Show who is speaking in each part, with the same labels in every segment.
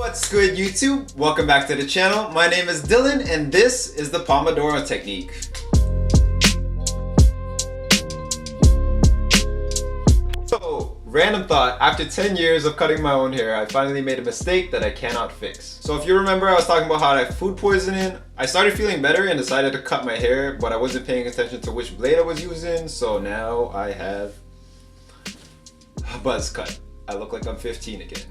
Speaker 1: What's good, YouTube? Welcome back to the channel. My name is Dylan and this is the Pomodoro Technique. So, random thought, after 10 years of cutting my own hair, I finally made a mistake that I cannot fix. So if you remember, I was talking about how I had food poisoning. I started feeling better and decided to cut my hair, but I wasn't paying attention to which blade I was using, so now I have a buzz cut. I look like I'm 15 again.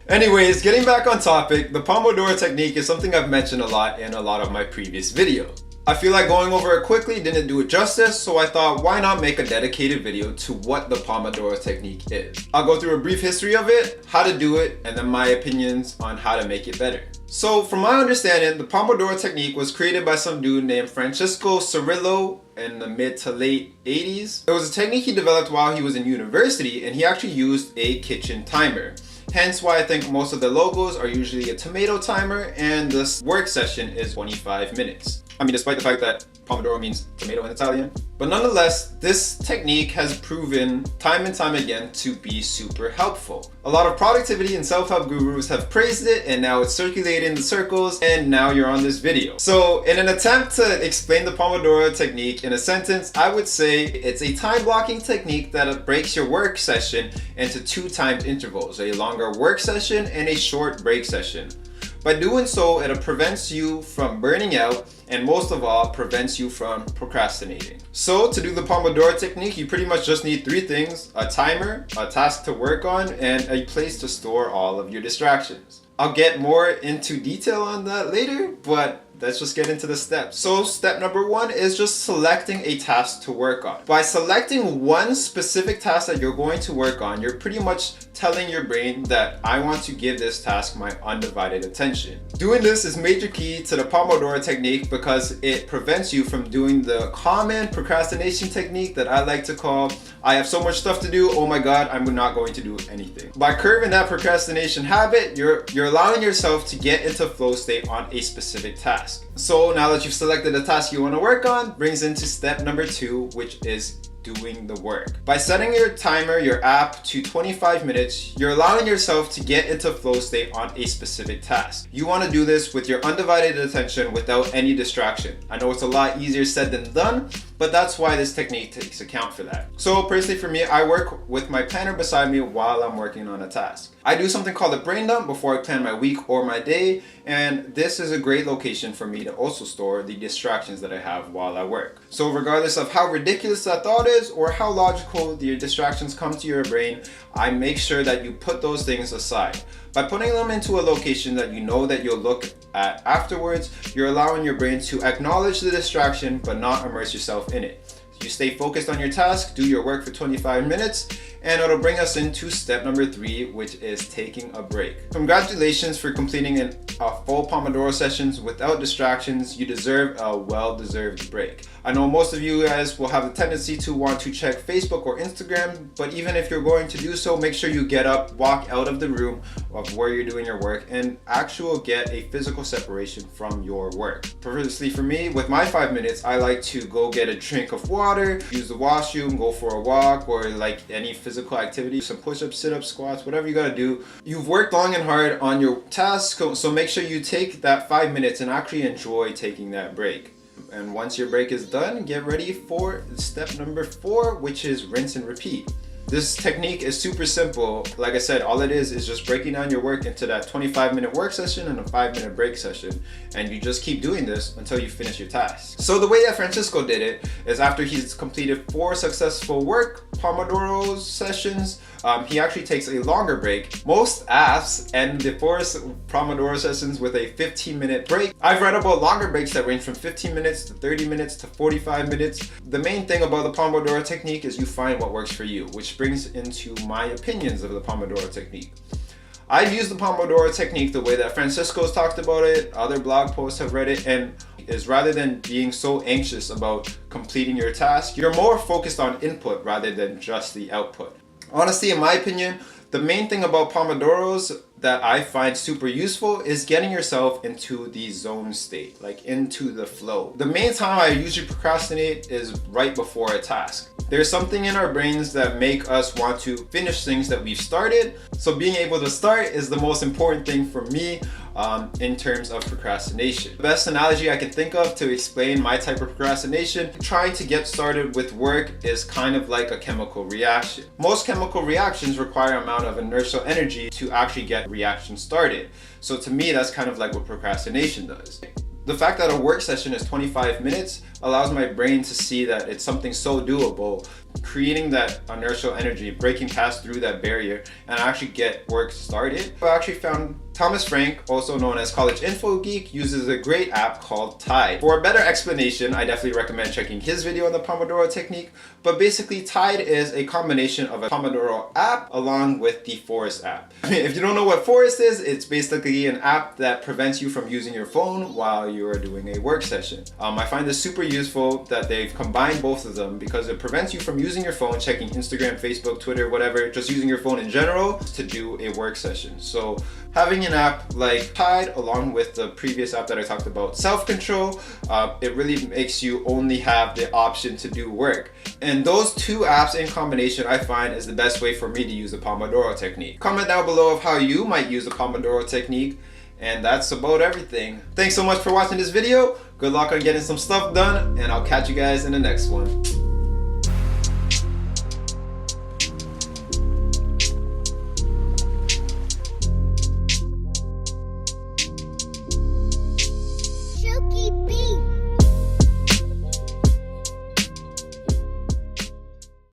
Speaker 1: Anyways, getting back on topic, the Pomodoro Technique is something I've mentioned a lot in a lot of my previous videos. I feel like going over it quickly didn't do it justice, so I thought why not make a dedicated video to what the Pomodoro Technique is. I'll go through a brief history of it, how to do it, and then my opinions on how to make it better. So from my understanding, the Pomodoro Technique was created by some dude named Francesco Cirillo in the mid to late 80s. It was a technique he developed while he was in university, and he actually used a kitchen timer. Hence why I think most of the logos are usually a tomato timer and this work session is 25 minutes. I mean, despite the fact that Pomodoro means tomato in Italian. But nonetheless, this technique has proven time and time again to be super helpful. A lot of productivity and self-help gurus have praised it and now it's circulating the circles and now you're on this video. So in an attempt to explain the Pomodoro Technique in a sentence, I would say it's a time blocking technique that breaks your work session into two timed intervals, a longer work session and a short break session. By doing so, it prevents you from burning out and most of all, prevents you from procrastinating. So to do the Pomodoro Technique, you pretty much just need three things: a timer, a task to work on, and a place to store all of your distractions. I'll get more into detail on that later, but let's just get into the steps. So step number one is just selecting a task to work on. By selecting one specific task that you're going to work on, you're pretty much telling your brain that I want to give this task my undivided attention. Doing this is major key to the Pomodoro Technique because it prevents you from doing the common procrastination technique that I like to call, I have so much stuff to do, oh my god, I'm not going to do anything. By curbing that procrastination habit, you're allowing yourself to get into flow state on a specific task. So now that you've selected the task you want to work on, brings into step number two, which is doing the work. By setting your timer, your app, to 25 minutes, you're allowing yourself to get into flow state on a specific task. You want to do this with your undivided attention without any distraction. I know it's a lot easier said than done, but that's why this technique takes account for that. So personally for me, I work with my planner beside me while I'm working on a task. I do something called a brain dump before I plan my week or my day, and this is a great location for me to also store the distractions that I have while I work. So regardless of how ridiculous that thought is or how logical your distractions come to your brain, I make sure that you put those things aside. By putting them into a location that you know that you'll look at afterwards, you're allowing your brain to acknowledge the distraction but not immerse yourself in it. You stay focused on your task, do your work for 25 minutes, and it'll bring us into step number three, which is taking a break. Congratulations for completing a full Pomodoro sessions without distractions. You deserve a well-deserved break. I know most of you guys will have the tendency to want to check Facebook or Instagram, but even if you're going to do so, make sure you get up, walk out of the room of where you're doing your work, and actually get a physical separation from your work. Personally for me, with my 5 minutes, I like to go get a drink of water, use the washroom, go for a walk, or like any physical activity, some push-ups, sit-ups, squats, whatever you gotta do. You've worked long and hard on your task, so make sure you take that 5 minutes and actually enjoy taking that break. And once your break is done, get ready for step number four, which is rinse and repeat. This technique is super simple. Like I said, all it is just breaking down your work into that 25-minute work session and a 5-minute break session. And you just keep doing this until you finish your task. So the way that Francesco did it is after he's completed 4 successful work Pomodoro sessions, he actually takes a longer break. Most apps end the 4 Pomodoro sessions with a 15-minute break. I've read about longer breaks that range from 15 minutes to 30 minutes to 45 minutes. The main thing about the Pomodoro Technique is you find what works for you, which brings into my opinions of the Pomodoro Technique. I've used the Pomodoro Technique the way that Francesco's talked about it, other blog posts have read it, and is rather than being so anxious about completing your task, you're more focused on input rather than just the output. Honestly, in my opinion, the main thing about Pomodoros that I find super useful is getting yourself into the zone state, like into the flow. The main time I usually procrastinate is right before a task. There's something in our brains that make us want to finish things that we've started. So being able to start is the most important thing for me in terms of procrastination. The best analogy I can think of to explain my type of procrastination, trying to get started with work is kind of like a chemical reaction. Most chemical reactions require an amount of inertial energy to actually get reaction started. So to me, that's kind of like what procrastination does. The fact that a work session is 25 minutes allows my brain to see that it's something so doable, creating that inertial energy, breaking past through that barrier, and actually get work started. I actually found Thomas Frank, also known as College Info Geek, uses a great app called Tide. For a better explanation, I definitely recommend checking his video on the Pomodoro Technique. But basically, Tide is a combination of a Pomodoro app along with the Forest app. If you don't know what Forest is, it's basically an app that prevents you from using your phone while you are doing a work session. I find this super useful that they've combined both of them because it prevents you from using your phone, checking Instagram, Facebook, Twitter, whatever, just using your phone in general to do a work session. So having an app like Tide along with the previous app that I talked about, Self-Control, it really makes you only have the option to do work. And those two apps in combination I find is the best way for me to use the Pomodoro Technique. Comment down below of how you might use the Pomodoro Technique. And that's about everything. Thanks so much for watching this video. Good luck on getting some stuff done, and I'll catch you guys in the next one.